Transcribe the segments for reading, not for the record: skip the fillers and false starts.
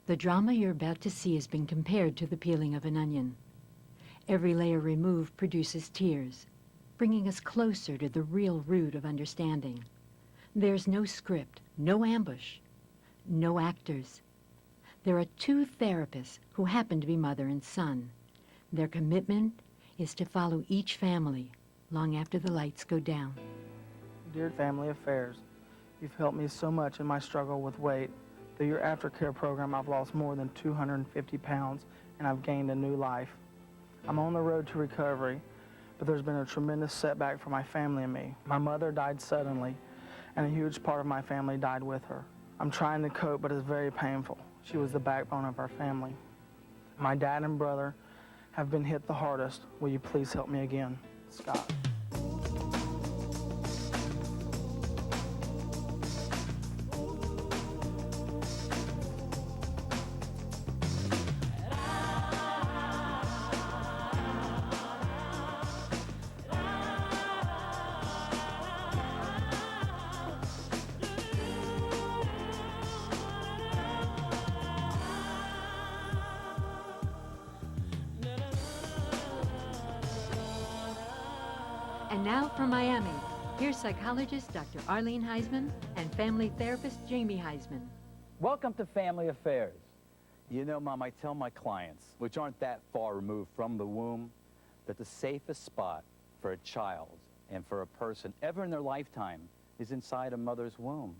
The drama you're about to see has been compared to the peeling of an onion. Every layer removed produces tears, bringing us closer to the real root of understanding. There's no script, no ambush, no actors. There are two therapists who happen to be mother and son. Their commitment is to follow each family long after the lights go down. Dear Family Affairs, you've helped me so much in my struggle with weight. Through your aftercare program, I've lost more than 250 pounds, and I've gained a new life. I'm on the road to recovery, but there's been a tremendous setback for my family and me. My mother died suddenly, and a huge part of my family died with her. I'm trying to cope, but it's very painful. She was the backbone of our family. My dad and brother have been hit the hardest. Will you please help me again? Scott. And now from Miami, here's psychologist Dr. Arlene Heisman and family therapist Jamie Heisman. Welcome to Family Affairs. You know, Mom, I tell my clients, which aren't that far removed from the womb, that the safest spot for a child and for a person ever in their lifetime is inside a mother's womb.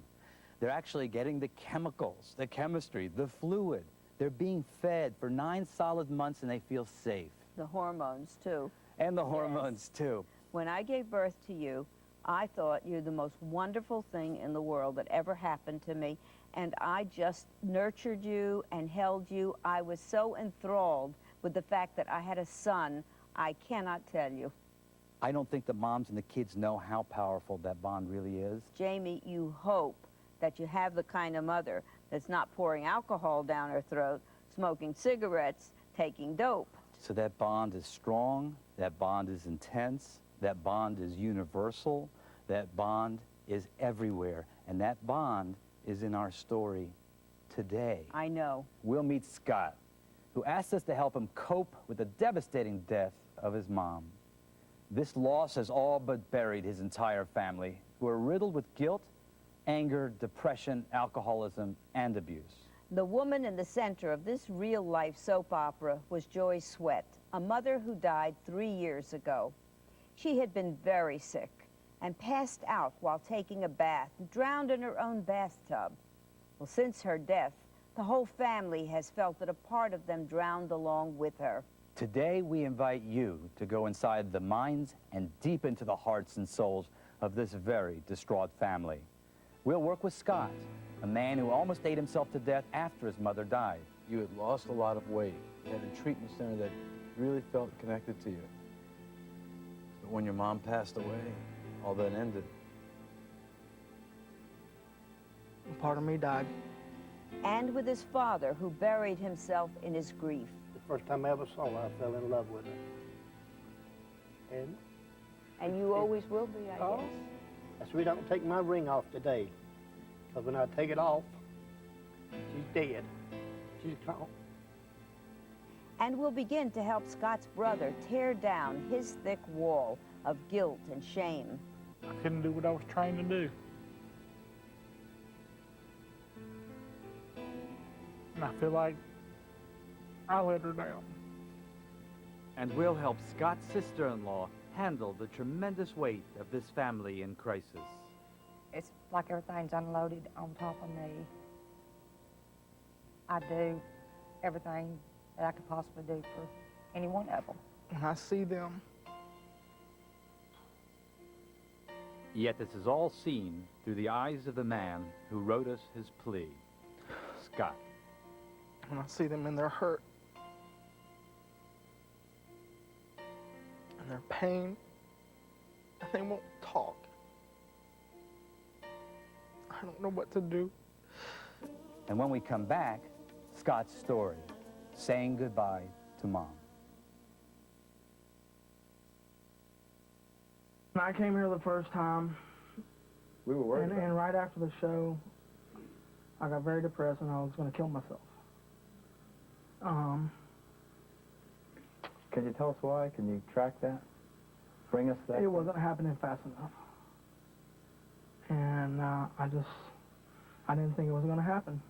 They're actually getting the chemicals, the chemistry, the fluid. They're being fed for 9 solid months and they feel safe. The hormones, too. And the hormones, too. When I gave birth to you, I thought you're the most wonderful thing in the world that ever happened to me. And I just nurtured you and held you. I was so enthralled with the fact that I had a son, I cannot tell you. I don't think the moms and the kids know how powerful that bond really is. Jamie, you hope that you have the kind of mother that's not pouring alcohol down her throat, smoking cigarettes, taking dope. So that bond is strong, that bond is intense, that bond is universal, that bond is everywhere, and that bond is in our story today. I know. We'll meet Scott, who asked us to help him cope with the devastating death of his mom. This loss has all but buried his entire family, who are riddled with guilt, anger, depression, alcoholism, and abuse. The woman in the center of this real-life soap opera was Joy Sweat, a mother who died 3 years ago. She had been very sick and passed out while taking a bath, drowned in her own bathtub. Well, since her death, the whole family has felt that a part of them drowned along with her. Today, we invite you to go inside the minds and deep into the hearts and souls of this very distraught family. We'll work with Scott, a man who almost ate himself to death after his mother died. You had lost a lot of weight. You had a treatment center that really felt connected to you. But when your mom passed away, all that ended. Part of me died. And with his father, who buried himself in his grief. The first time I ever saw her, I fell in love with her. And you always will be, I guess. That's why we don't take my ring off today. Because when I take it off, she's dead. She's gone. And we'll begin to help Scott's brother tear down his thick wall of guilt and shame. I couldn't do what I was trained to do. And I feel like I let her down. And we'll help Scott's sister-in-law handle the tremendous weight of this family in crisis. It's like everything's unloaded on top of me. I do everything that I could possibly do for any one of them. When I see them, Yet this is all seen through the eyes of the man who wrote us his plea, Scott. when I see them in their hurt and their pain, and they won't talk, I don't know what to do. And when we come back, Scott's story, saying goodbye to Mom. When I came here the first time, We were worried about and right after the show, I got very depressed and I was going to kill myself. Can you tell us why? Can you track that? Bring us that? It wasn't happening fast enough. And I didn't think it was going to happen.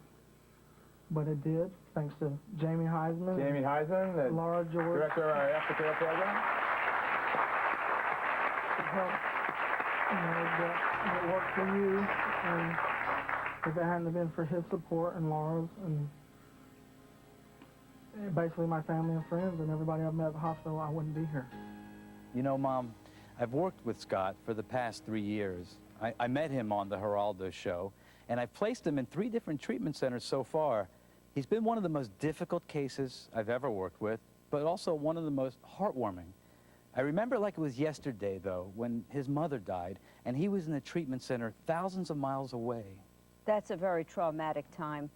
But it did, thanks to Jamie Heisman. Jamie Heisman, the Laura George. director of our aftercare program. It helped, that worked for you. And if it hadn't been for his support and Laura's and basically my family and friends and everybody I've met at the hospital, I wouldn't be here. You know, Mom, I've worked with Scott for the past 3 years. I met him on the Geraldo show, and I've placed him in 3 different treatment centers so far. He's been one of the most difficult cases I've ever worked with, but also one of the most heartwarming. I remember like it was yesterday, though, when his mother died, and he was in a treatment center thousands of miles away. That's a very traumatic time.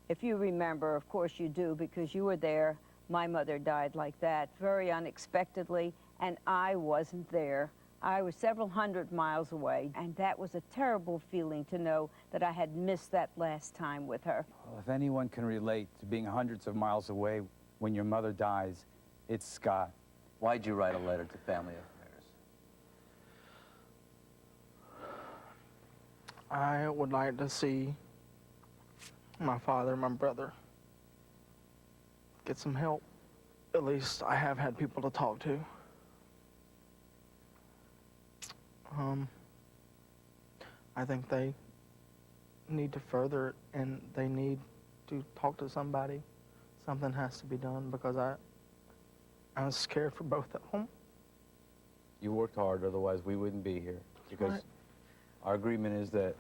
If you remember, of course you do, because you were there. My mother died like that, very unexpectedly, and I wasn't there. I was several hundred miles away, and that was a terrible feeling to know that I had missed that last time with her. Well, if anyone can relate to being hundreds of miles away when your mother dies, it's Scott. Why'd you write a letter to Family Affairs? I would like to see my father, my brother, get some help. At least I have had people to talk to. I think they need to further it, and they need to talk to somebody. Something has to be done because I was scared for both of them. You worked hard, otherwise we wouldn't be here. Because Right. our agreement is that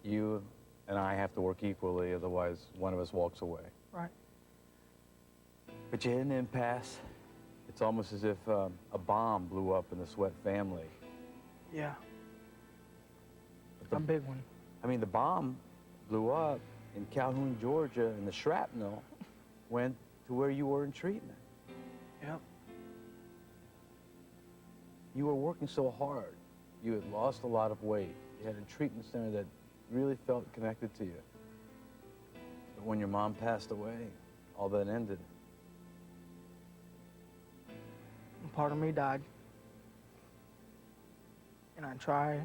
you and I have to work equally, otherwise one of us walks away. Right. But you hit an impasse. It's almost as if a bomb blew up in the Sweat family. Yeah. But A big one. I mean, the bomb blew up in Calhoun, Georgia, and the shrapnel went to where you were in treatment. Yep. You were working so hard. You had lost a lot of weight. You had a treatment center that really felt connected to you. But when your mom passed away, all that ended. Part of me died. And I try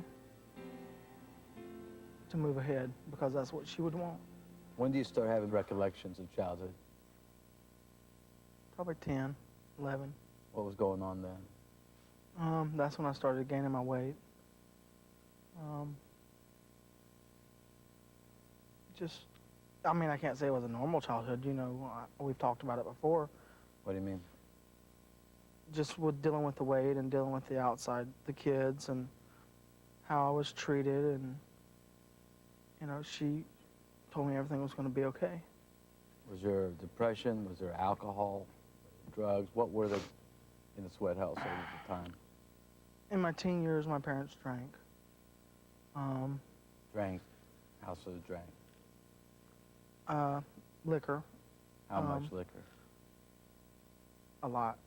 to move ahead because that's what she would want. When do you start having recollections of childhood? Probably 10, 11. What was going on then? That's when I started gaining my weight. I mean, I can't say it was a normal childhood, you know, we've talked about it before. What do you mean? Just with dealing with the weight and dealing with the outside, the kids, and how I was treated, and, you know, she told me everything was going to be okay. Was there depression? Was there alcohol, drugs? What were they in the Sweat household at the time? In my teen years, my parents drank. Drank? Household drank? Liquor. How much liquor? A lot.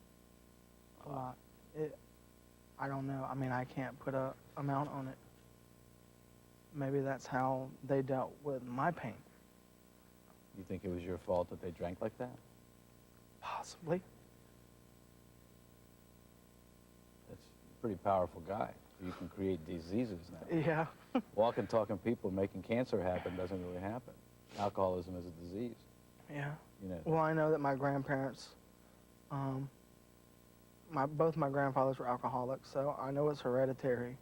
A lot. I don't know. I mean, I can't put a amount on it. Maybe that's how they dealt with my pain. You think it was your fault that they drank like that? Possibly. That's a pretty powerful guy. You can create diseases now. Yeah. Walking, talking people, making cancer happen doesn't really happen. Alcoholism is a disease. Yeah. You know. Well, I know that my grandparents, both my grandfathers were alcoholics, so I know it's hereditary.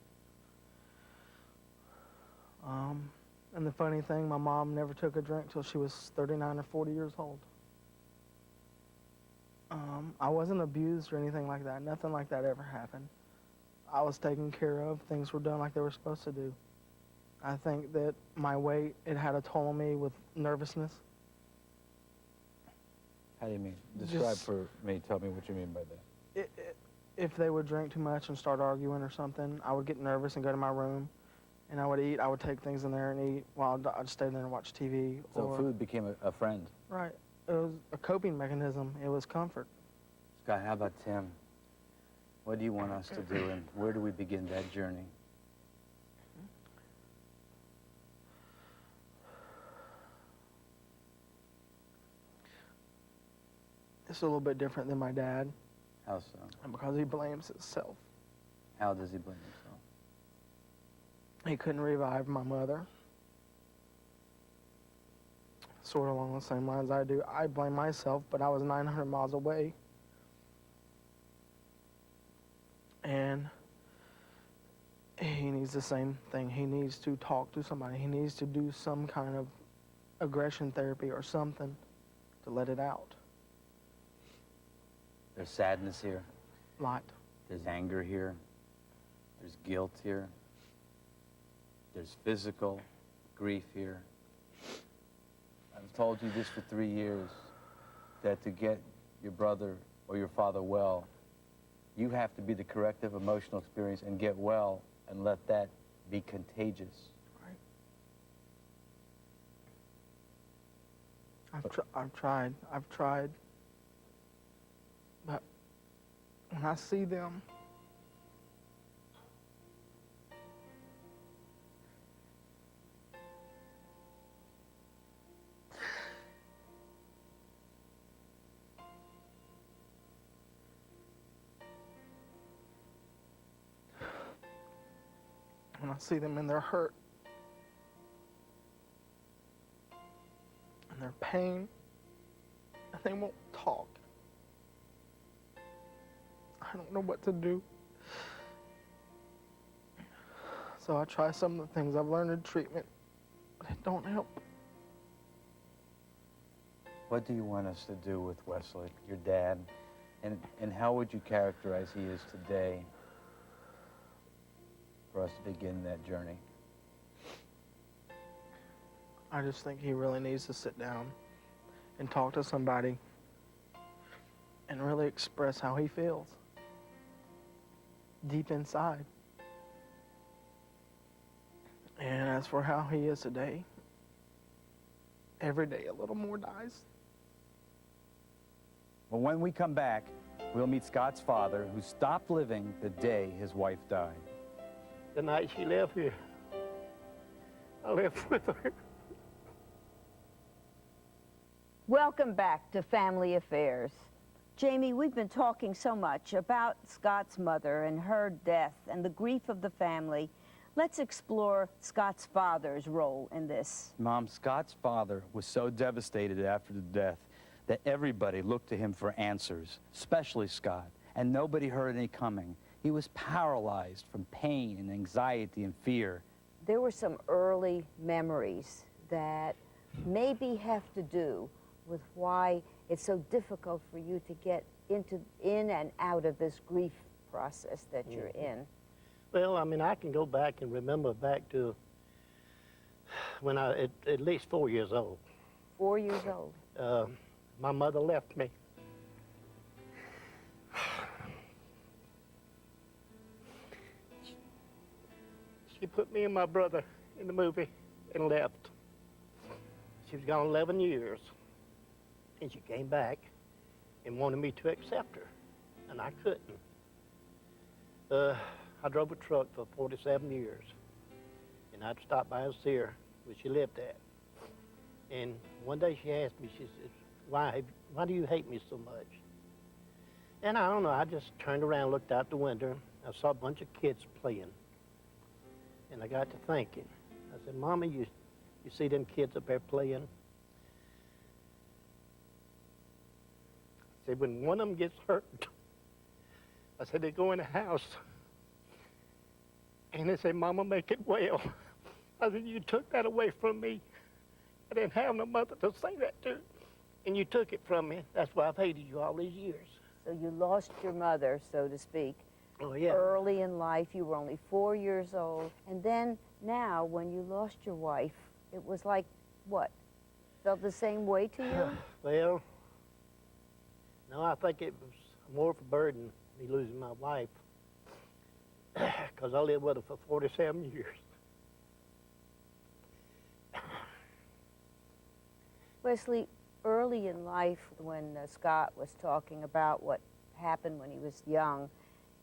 And the funny thing, my mom never took a drink till she was 39 or 40 years old. I wasn't abused or anything like that. Nothing like that ever happened. I was taken care of. Things were done like they were supposed to do. I think that my weight, it had a toll on me with nervousness. How do you mean? Describe for me. Tell me what you mean by that. If they would drink too much and start arguing or something, I would get nervous and go to my room, and I would eat. I would take things in there and eat while I'd stay there and watch TV. So food became a friend. Right. It was a coping mechanism. It was comfort. Scott, how about Tim? What do you want us to do, and where do we begin that journey? It's a little bit different than my dad, How so? because he blames himself. How does he blame himself? He couldn't revive my mother. Sort of along the same lines I do. I blame myself, but I was 900 miles away. And he needs the same thing. He needs to talk to somebody. He needs to do some kind of aggression therapy or something to let it out. There's sadness here. Lot. There's anger here. There's guilt here. There's physical grief here. I've told you this for 3 years, that to get your brother or your father well, you have to be the corrective emotional experience and get well and let that be contagious. I've tried. But when I see them, in their hurt and their pain, and they won't talk, I don't know what to do. So I try some of the things I've learned in treatment, but it don't help. What do you want us to do with Wesley, your dad, and how would you characterize he is today for us to begin that journey? I just think he really needs to sit down and talk to somebody and really express how he feels deep inside. And as for how he is today, every day a little more dies. Well, when we come back, we'll meet Scott's father, who stopped living the day his wife died. The night she left here, I left with her. Welcome back to Family Affairs. Jamie, we've been talking so much about Scott's mother and her death and the grief of the family. Let's explore Scott's father's role in this. Mom, Scott's father was so devastated after the death that everybody looked to him for answers, especially Scott, and nobody heard any coming. He was paralyzed from pain and anxiety and fear. There were some early memories that maybe have to do with why it's so difficult for you to get in and out of this grief process that you're in. Well, I mean, I can go back and remember back to when I, at least 4 years old. 4 years old. My mother left me. She put me and my brother in the movie and left. She was gone 11 years. And she came back and wanted me to accept her, and I couldn't. I drove a truck for 47 years, and I'd stop by and see her where she lived at. And one day she asked me, she said, why do you hate me so much? And I don't know, I just turned around, looked out the window, I saw a bunch of kids playing. And I got to thinking. I said, Mama, you see them kids up there playing? I said, when one of them gets hurt, I said, they go in the house. And they say, Mama, make it well. I said, you took that away from me. I didn't have no mother to say that to. And you took it from me. That's why I've hated you all these years. So you lost your mother, so to speak. Oh, yeah. Early in life, you were only 4 years old. And then now, when you lost your wife, it was like, what? Felt the same way to you? Well, no, I think it was more of a burden, me losing my wife, because I lived with her for 47 years. Wesley, early in life, when Scott was talking about what happened when he was young,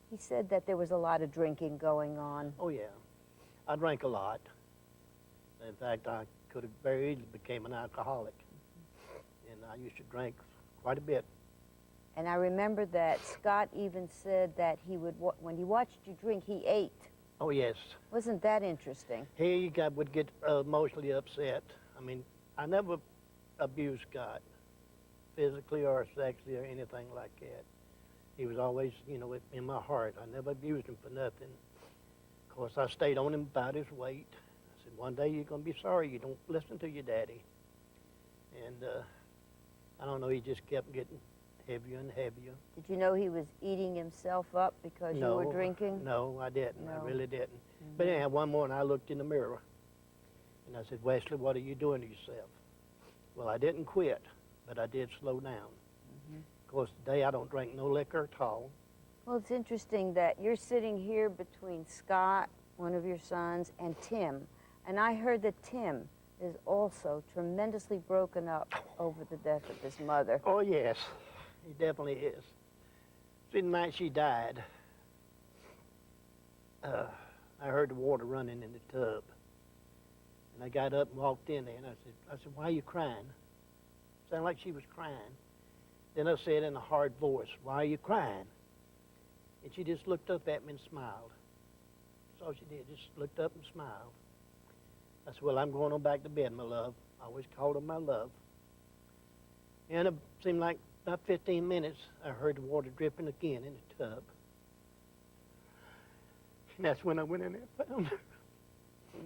he said that there was a lot of drinking going on. Oh, yeah. I drank a lot. In fact, I could have very easily became an alcoholic. And I used to drink quite a bit. And I remember that Scott even said that he would, when he watched you drink, he ate. Oh, yes. Wasn't that interesting? Would get emotionally upset. I mean, I never abused Scott, physically or sexually or anything like that. He was always, you know, in my heart. I never abused him for nothing. Of course, I stayed on him about his weight. I said, one day you're going to be sorry you don't listen to your daddy. And I don't know, he just kept getting heavier and heavier. Did you know he was eating himself up because you were drinking? No, I didn't. No. I really didn't. But anyhow, one morning I looked in the mirror and I said, Wesley, what are you doing to yourself? Well, I didn't quit, but I did slow down. Of course, today I don't drink no liquor at all. Well, it's interesting that you're sitting here between Scott, one of your sons, and Tim. And I heard that Tim is also tremendously broken up over the death of his mother. Oh, yes, he definitely is. See, the night she died, I heard the water running in the tub. And I got up and walked in there, and I said, why are you crying? Sounded like she was crying. Then I said in a hard voice, why are you crying? And she just looked up at me and smiled. That's all she did, just looked up and smiled. I said, well, I'm going on back to bed, my love. I always called her my love. And it seemed like about 15 minutes, I heard the water dripping again in the tub. And that's when I went in there and found her.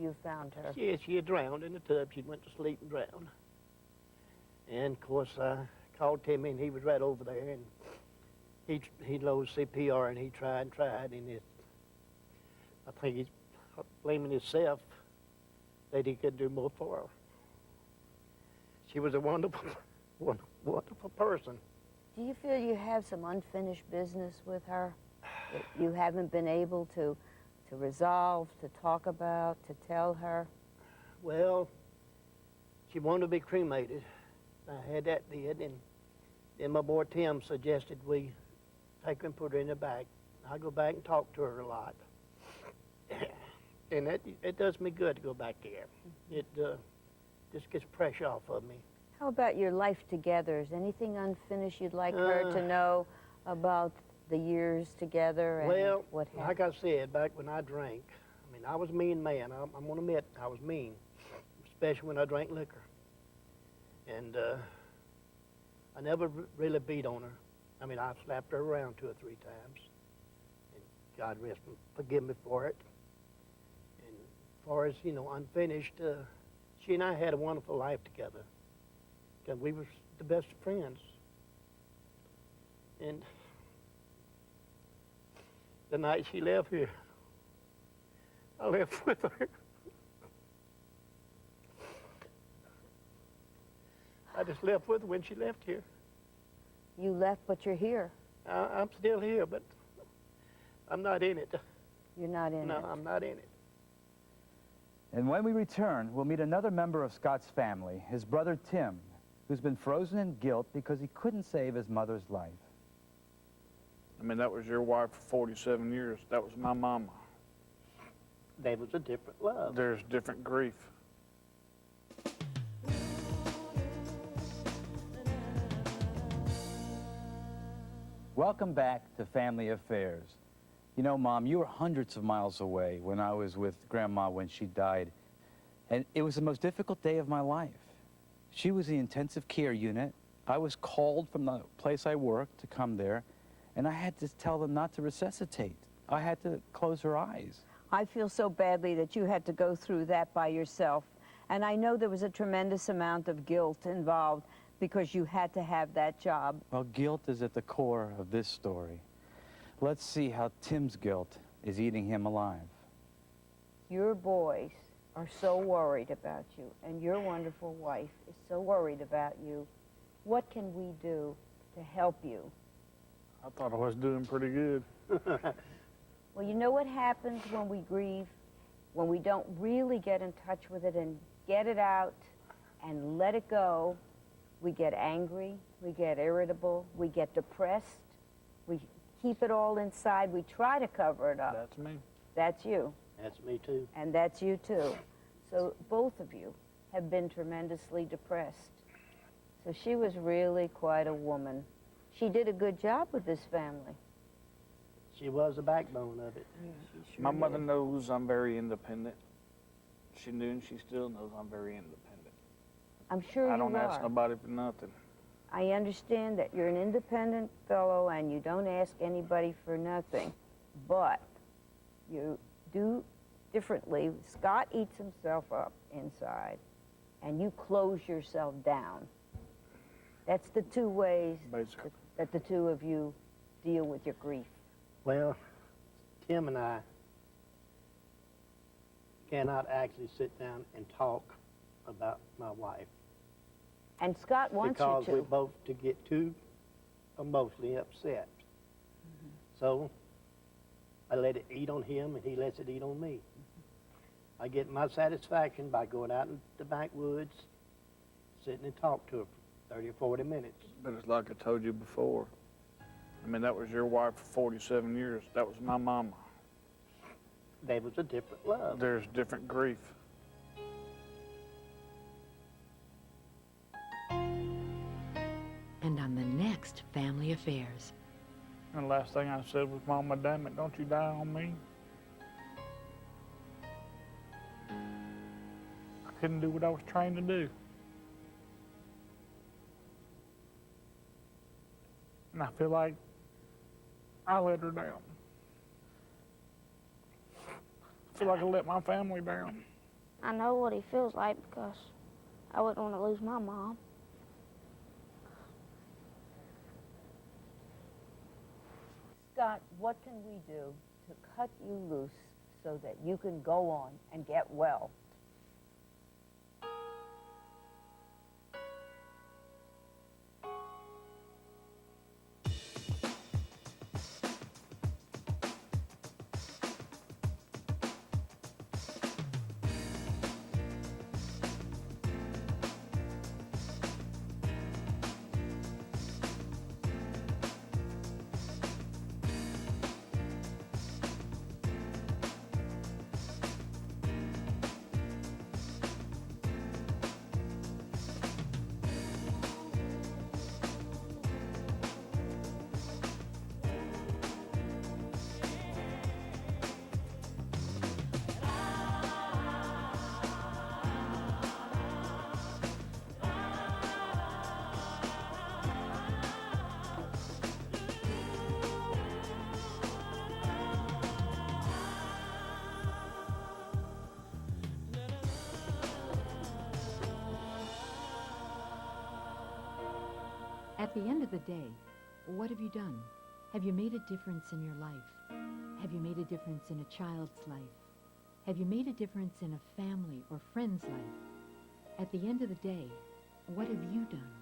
You found her. Yeah, she had drowned in the tub. She went to sleep and drowned. And, of course, I called Timmy, and he was right over there. And he loaded CPR, and he tried and tried. And I think he's blaming himself that he could do more for her. She was a wonderful, wonderful person. Do you feel you have some unfinished business with her that you haven't been able to resolve, to talk about, to tell her? Well, she wanted to be cremated. I had that did, and then my boy Tim suggested we take her and put her in the back. I go back and talk to her a lot. And it does me good to go back there. It just gets pressure off of me. How about your life together? Is anything unfinished you'd like her to know about the years together and well, what happened? like I said, back when I drank, I mean, I was a mean man. I'm going to admit I was mean, especially when I drank liquor. And I never really beat on her. I mean, I slapped her around 2 or 3 times. And God rest me, forgive me for it. And as far as, you know, unfinished, she and I had a wonderful life together. And we were the best of friends. And the night she left here, I left with her. I just left with her when she left here. You left, but you're here. I'm still here, but I'm not in it. You're not in it. No, I'm not in it. And when we return, we'll meet another member of Scott's family, his brother Tim, who's been frozen in guilt because he couldn't save his mother's life. I mean, that was your wife for 47 years. That was my mama. There was a different love. There's different grief. Welcome back to Family Affairs. You know, Mom, you were hundreds of miles away when I was with Grandma when she died. And it was the most difficult day of my life. She was in the intensive care unit. I was called from the place I worked to come there, and I had to tell them not to resuscitate. I had to close her eyes. I feel so badly that you had to go through that by yourself. And I know there was a tremendous amount of guilt involved because you had to have that job. Well, guilt is at the core of this story. Let's see how Tim's guilt is eating him alive. Your boys are so worried about you, and your wonderful wife is so worried about you. What can we do to help you? I thought I was doing pretty good. Well, you know what happens when we grieve? When we don't really get in touch with it and get it out and let it go, we get angry, we get irritable, we get depressed, we keep it all inside, we try to cover it up. That's me. That's you. That's me too. And that's you too. So both of you have been tremendously depressed. So she was really quite a woman. She did a good job with this family. She was the backbone of it. My mother knows I'm very independent. She knew and she still knows I'm very independent. I'm sure I don't you ask are. nobody for nothing. I understand that you're an independent fellow and you don't ask anybody for nothing, but you do differently. Scott eats himself up inside, and you close yourself down. That's the two ways Basically. that the two of you deal with your grief. Well, Tim and I cannot actually sit down and talk about my wife And Scott wants because you we to. both to get too emotionally upset. So I let it eat on him and he lets it eat on me. I get my satisfaction by going out in the backwoods, sitting and talk to her for 30 or 40 minutes. But it's like I told you before. I mean, that was your wife for 47 years. That was my mama. There was a different love. There's different grief. And on the next Family Affairs. And the last thing I said was, Mama, damn it, don't you die on me. I couldn't do what I was trained to do. And I feel like I let her down. I feel like I let my family down. I know what he feels like because I wouldn't want to lose my mom. Scott, what can we do to cut you loose so that you can go on and get well? At the end of the day, what have you done? Have you made a difference in your life? Have you made a difference in a child's life? Have you made a difference in a family or friend's life? At the end of the day, what have you done?